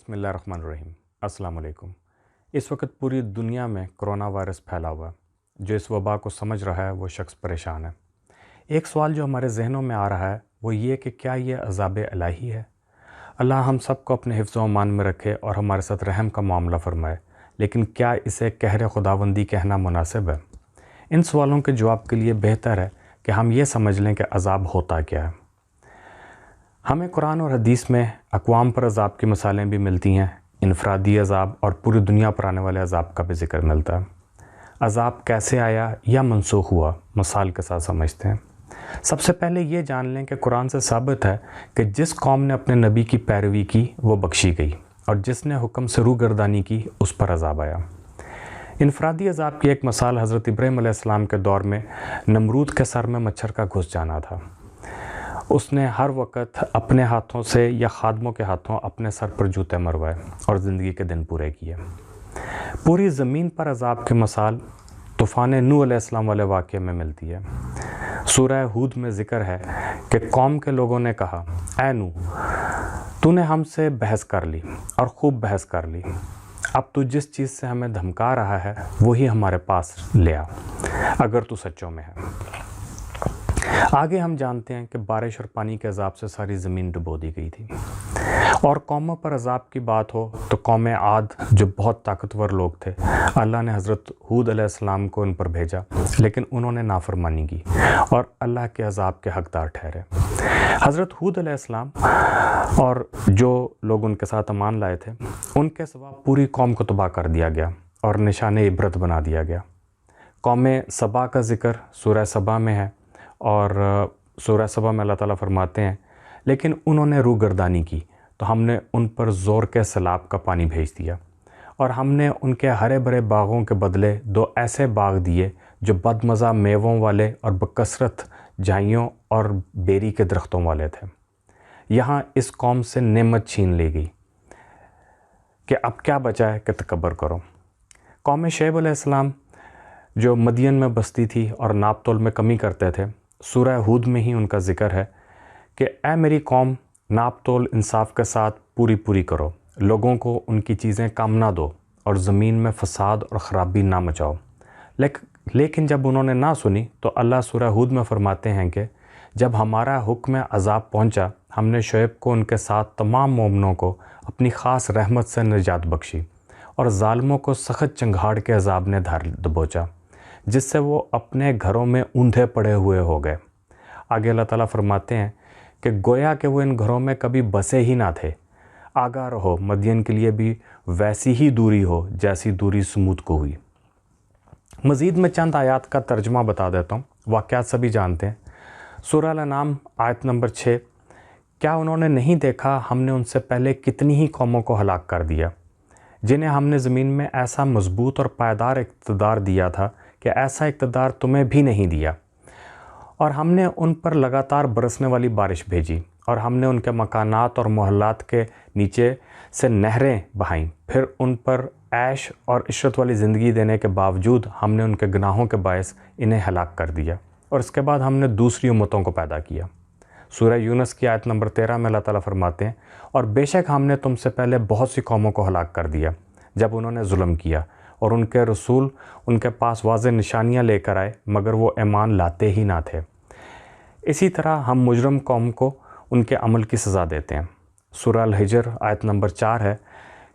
بسم اللہ الرحمن الرحیم۔ السلام علیکم۔ اس وقت پوری دنیا میں کرونا وائرس پھیلا ہوا ہے۔ جو اس وبا کو سمجھ رہا ہے وہ شخص پریشان ہے۔ ایک سوال جو ہمارے ذہنوں میں آ رہا ہے وہ یہ کہ کیا یہ عذاب الہی ہے؟ اللہ ہم سب کو اپنے حفظ و امان میں رکھے اور ہمارے ساتھ رحم کا معاملہ فرمائے، لیکن کیا اسے قہر خداوندی کہنا مناسب ہے؟ ان سوالوں کے جواب کے لیے بہتر ہے کہ ہم یہ سمجھ لیں کہ عذاب ہوتا کیا ہے۔ ہمیں قرآن اور حدیث میں اقوام پر عذاب کی مثالیں بھی ملتی ہیں، انفرادی عذاب اور پوری دنیا پر آنے والے عذاب کا بھی ذکر ملتا ہے۔ عذاب کیسے آیا یا منسوخ ہوا، مثال کے ساتھ سمجھتے ہیں۔ سب سے پہلے یہ جان لیں کہ قرآن سے ثابت ہے کہ جس قوم نے اپنے نبی کی پیروی کی وہ بخشی گئی، اور جس نے حکم سے روگردانی کی اس پر عذاب آیا۔ انفرادی عذاب کی ایک مثال حضرت ابراہیم علیہ السلام کے دور میں نمرود کے سر میں مچھر کا گھس جانا تھا۔ اس نے ہر وقت اپنے ہاتھوں سے یا خادموں کے ہاتھوں اپنے سر پر جوتے مروائے اور زندگی کے دن پورے کیے۔ پوری زمین پر عذاب کی مثال طوفان نوح علیہ السلام والے واقعے میں ملتی ہے۔ سورہ ہود میں ذکر ہے کہ قوم کے لوگوں نے کہا، اے نوح، تو نے ہم سے بحث کر لی اور خوب بحث کر لی، اب تو جس چیز سے ہمیں دھمکا رہا ہے وہی ہمارے پاس لے آ، اگر تو سچوں میں ہے۔ آگے ہم جانتے ہیں کہ بارش اور پانی کے عذاب سے ساری زمین ڈبو دی گئی تھی۔ اور قوموں پر عذاب کی بات ہو تو قوم عاد جو بہت طاقتور لوگ تھے، اللہ نے حضرت ہود علیہ السلام کو ان پر بھیجا، لیکن انہوں نے نافرمانی کی اور اللہ کے عذاب کے حقدار ٹھہرے۔ حضرت ہود علیہ السلام اور جو لوگ ان کے ساتھ ایمان لائے تھے، ان کے سوا پوری قوم کو تباہ کر دیا گیا اور نشان عبرت بنا دیا گیا۔ قوم سبا کا ذکر سورہ سبا میں ہے، اور سورہ سبا میں اللہ تعالیٰ فرماتے ہیں، لیکن انہوں نے روگردانی کی تو ہم نے ان پر زور کے سیلاب کا پانی بھیج دیا، اور ہم نے ان کے ہرے بھرے باغوں کے بدلے 2 ایسے باغ دیے جو بدمزہ میووں والے اور بکثرت جھائیوں اور بیری کے درختوں والے تھے۔ یہاں اس قوم سے نعمت چھین لی گئی کہ اب کیا بچا ہے کہ تکبر کرو۔ قوم شعیب علیہ السلام جو مدین میں بستی تھی اور ناپ تول میں کمی کرتے تھے، سورہ ہود میں ہی ان کا ذکر ہے کہ اے میری قوم، ناپ تول انصاف کے ساتھ پوری کرو، لوگوں کو ان کی چیزیں کم نہ دو اور زمین میں فساد اور خرابی نہ مچاؤ۔ لیکن جب انہوں نے نہ سنی تو اللہ سورہ ہود میں فرماتے ہیں کہ جب ہمارا حکم عذاب پہنچا، ہم نے شعیب کو ان کے ساتھ تمام مومنوں کو اپنی خاص رحمت سے نجات بخشی، اور ظالموں کو سخت چنگھاڑ کے عذاب نے دبوچا، جس سے وہ اپنے گھروں میں اوندھے پڑے ہوئے ہو گئے۔ آگے اللہ تعالیٰ فرماتے ہیں کہ گویا کہ وہ ان گھروں میں کبھی بسے ہی نہ تھے۔ آگاہ رہو، مدین کے لیے بھی ویسی ہی دوری ہو جیسی دوری سمود کو ہوئی۔ مزید میں چند آیات کا ترجمہ بتا دیتا ہوں، واقعات سبھی جانتے ہیں۔ سورہ الانعام آیت نمبر 6، کیا انہوں نے نہیں دیکھا ہم نے ان سے پہلے کتنی ہی قوموں کو ہلاک کر دیا، جنہیں ہم نے زمین میں ایسا مضبوط اور پائیدار اقتدار دیا تھا کہ ایسا اقتدار تمہیں بھی نہیں دیا، اور ہم نے ان پر لگاتار برسنے والی بارش بھیجی، اور ہم نے ان کے مکانات اور محلات کے نیچے سے نہریں بہائیں، پھر ان پر عیش اور عشرت والی زندگی دینے کے باوجود ہم نے ان کے گناہوں کے باعث انہیں ہلاک کر دیا، اور اس کے بعد ہم نے دوسری امتوں کو پیدا کیا۔ سورہ یونس کی آیت نمبر 13 میں اللہ تعالیٰ فرماتے ہیں، اور بے شک ہم نے تم سے پہلے بہت سی قوموں کو ہلاک کر دیا جب انہوں نے ظلم کیا، اور ان کے رسول ان کے پاس واضح نشانیاں لے کر آئے مگر وہ ایمان لاتے ہی نہ تھے۔ اسی طرح ہم مجرم قوم کو ان کے عمل کی سزا دیتے ہیں۔ سورہ الحجر آیت نمبر 4 ہے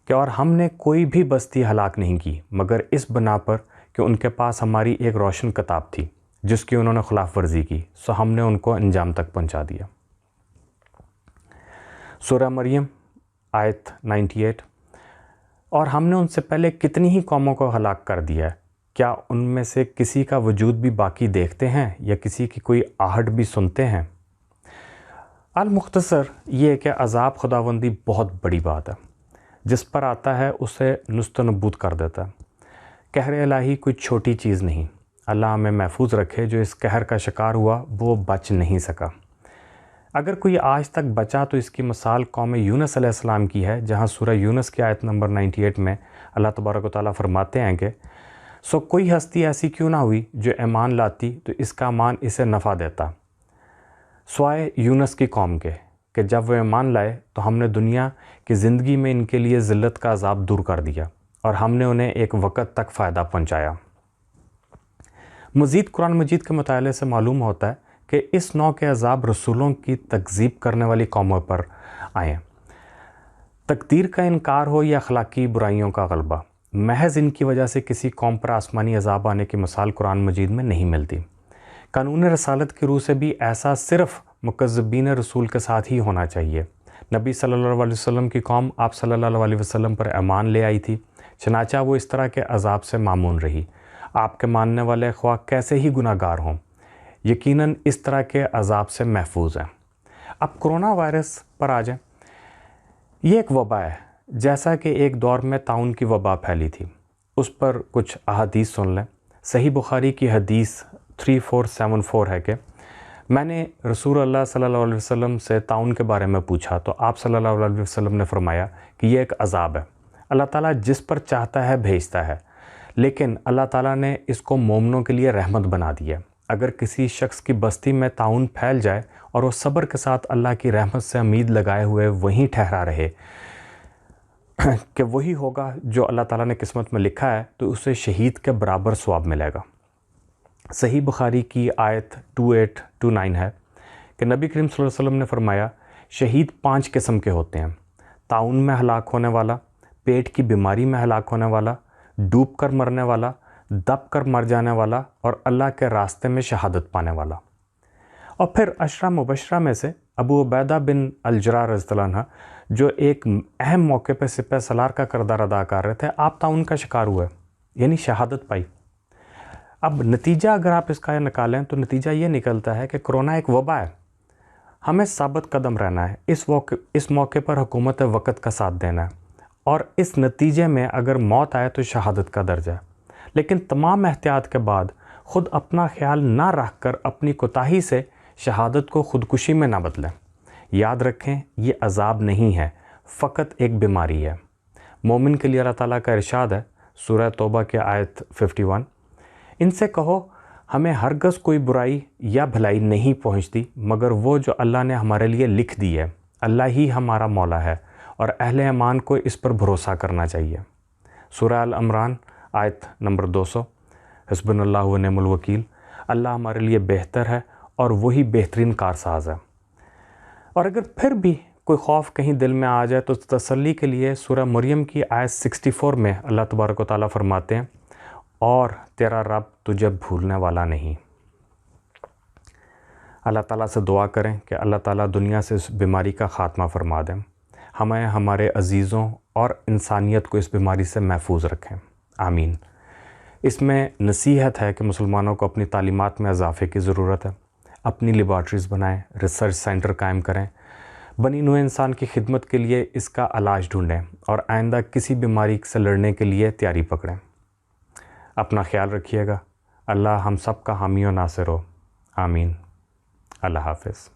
کہ اور ہم نے کوئی بھی بستی ہلاک نہیں کی مگر اس بنا پر کہ ان کے پاس ہماری ایک روشن کتاب تھی جس کی انہوں نے خلاف ورزی کی، سو ہم نے ان کو انجام تک پہنچا دیا۔ سورہ مریم آیت 98، اور ہم نے ان سے پہلے کتنی ہی قوموں کو ہلاک کر دیا ہے، کیا ان میں سے کسی کا وجود بھی باقی دیکھتے ہیں یا کسی کی کوئی آہٹ بھی سنتے ہیں؟ المختصر یہ کہ عذاب خداوندی بہت بڑی بات ہے، جس پر آتا ہے اسے نست و نبود کر دیتا ہے۔ قہر الہی کوئی چھوٹی چیز نہیں۔ اللہ ہمیں محفوظ رکھے، جو اس قہر کا شکار ہوا وہ بچ نہیں سکا۔ اگر کوئی آج تک بچا تو اس کی مثال قوم یونس علیہ السلام کی ہے، جہاں سورہ یونس کی آیت نمبر 98 میں اللہ تبارک و تعالیٰ فرماتے ہیں کہ سو کوئی ہستی ایسی کیوں نہ ہوئی جو ایمان لاتی تو اس کا ایمان اسے نفع دیتا، سوائے یونس کی قوم کے کہ جب وہ ایمان لائے تو ہم نے دنیا کی زندگی میں ان کے لیے ذلت کا عذاب دور کر دیا اور ہم نے انہیں ایک وقت تک فائدہ پہنچایا۔ مزید قرآن مجید کے مطالعے سے معلوم ہوتا ہے کہ اس نوع کے عذاب رسولوں کی تکذیب کرنے والی قوموں پر آئے۔ تقدیر کا انکار ہو یا اخلاقی برائیوں کا غلبہ، محض ان کی وجہ سے کسی قوم پر آسمانی عذاب آنے کی مثال قرآن مجید میں نہیں ملتی۔ قانون رسالت کی روح سے بھی ایسا صرف مکذبین رسول کے ساتھ ہی ہونا چاہیے۔ نبی صلی اللہ علیہ وسلم کی قوم آپ صلی اللہ علیہ وسلم پر ایمان لے آئی تھی، چنانچہ وہ اس طرح کے عذاب سے معمون رہی۔ آپ کے ماننے والے خواہ کیسے ہی گناہ گار ہوں، یقیناً اس طرح کے عذاب سے محفوظ ہیں۔ اب کرونا وائرس پر آ جائیں۔ یہ ایک وبا ہے، جیسا کہ ایک دور میں طاعون کی وبا پھیلی تھی۔ اس پر کچھ احادیث سن لیں۔ صحیح بخاری کی حدیث 3474 ہے کہ میں نے رسول اللہ صلی اللہ علیہ وسلم سے طاعون کے بارے میں پوچھا تو آپ صلی اللہ علیہ وسلم نے فرمایا کہ یہ ایک عذاب ہے، اللہ تعالیٰ جس پر چاہتا ہے بھیجتا ہے، لیکن اللہ تعالیٰ نے اس کو مومنوں کے لیے رحمت بنا دی ہے۔ اگر کسی شخص کی بستی میں طاعون پھیل جائے اور وہ صبر کے ساتھ اللہ کی رحمت سے امید لگائے ہوئے وہیں ٹھہرا رہے کہ وہی ہوگا جو اللہ تعالیٰ نے قسمت میں لکھا ہے، تو اسے شہید کے برابر ثواب ملے گا۔ صحیح بخاری کی آیت 2829 ہے کہ نبی کریم صلی اللہ علیہ وسلم نے فرمایا، شہید 5 قسم کے ہوتے ہیں: طاعون میں ہلاک ہونے والا، پیٹ کی بیماری میں ہلاک ہونے والا، ڈوب کر مرنے والا، دب کر مر جانے والا، اور اللہ کے راستے میں شہادت پانے والا۔ اور پھر عشرہ مبشرہ میں سے ابو عبیدہ بن الجراح رضی اللہ عنہ، جو ایک اہم موقع پہ سپہ سالار کا کردار ادا کر رہے تھے، آپ طاعون کا شکار ہوئے، یعنی شہادت پائی۔ اب نتیجہ اگر آپ اس کا نکالیں تو نتیجہ یہ نکلتا ہے کہ کرونا ایک وبا ہے۔ ہمیں ثابت قدم رہنا ہے، اس موقع پر حکومت وقت کا ساتھ دینا ہے، اور اس نتیجے میں اگر موت آئے تو شہادت کا درجہ ہے۔ لیکن تمام احتیاط کے بعد خود اپنا خیال نہ رکھ کر اپنی کوتاہی سے شہادت کو خودکشی میں نہ بدلیں۔ یاد رکھیں، یہ عذاب نہیں ہے، فقط ایک بیماری ہے۔ مومن کے لیے اللہ تعالیٰ کا ارشاد ہے، سورہ توبہ کے آیت 51، ان سے کہو ہمیں ہرگز کوئی برائی یا بھلائی نہیں پہنچتی مگر وہ جو اللہ نے ہمارے لیے لکھ دی ہے۔ اللہ ہی ہمارا مولا ہے اور اہل ایمان کو اس پر بھروسہ کرنا چاہیے۔ سورہ العمران آیت نمبر 200، حسبنا اللہ و نعم الوکیل، اللہ ہمارے لیے بہتر ہے اور وہی بہترین کارساز ہے۔ اور اگر پھر بھی کوئی خوف کہیں دل میں آ جائے تو تسلی کے لیے سورہ مریم کی آیت 64 میں اللہ تبارک و تعالیٰ فرماتے ہیں، اور تیرا رب تجھے بھولنے والا نہیں۔ اللہ تعالیٰ سے دعا کریں کہ اللہ تعالیٰ دنیا سے اس بیماری کا خاتمہ فرما دیں، ہمیں ہمارے عزیزوں اور انسانیت کو اس بیماری سے محفوظ رکھیں، آمین۔ اس میں نصیحت ہے کہ مسلمانوں کو اپنی تعلیمات میں اضافے کی ضرورت ہے، اپنی لیبارٹریز بنائیں، ریسرچ سینٹر قائم کریں، بنی نوع انسان کی خدمت کے لیے اس کا علاج ڈھونڈیں، اور آئندہ کسی بیماری سے لڑنے کے لیے تیاری پکڑیں۔ اپنا خیال رکھیے گا۔ اللہ ہم سب کا حامی و ناصر ہو، آمین۔ اللہ حافظ۔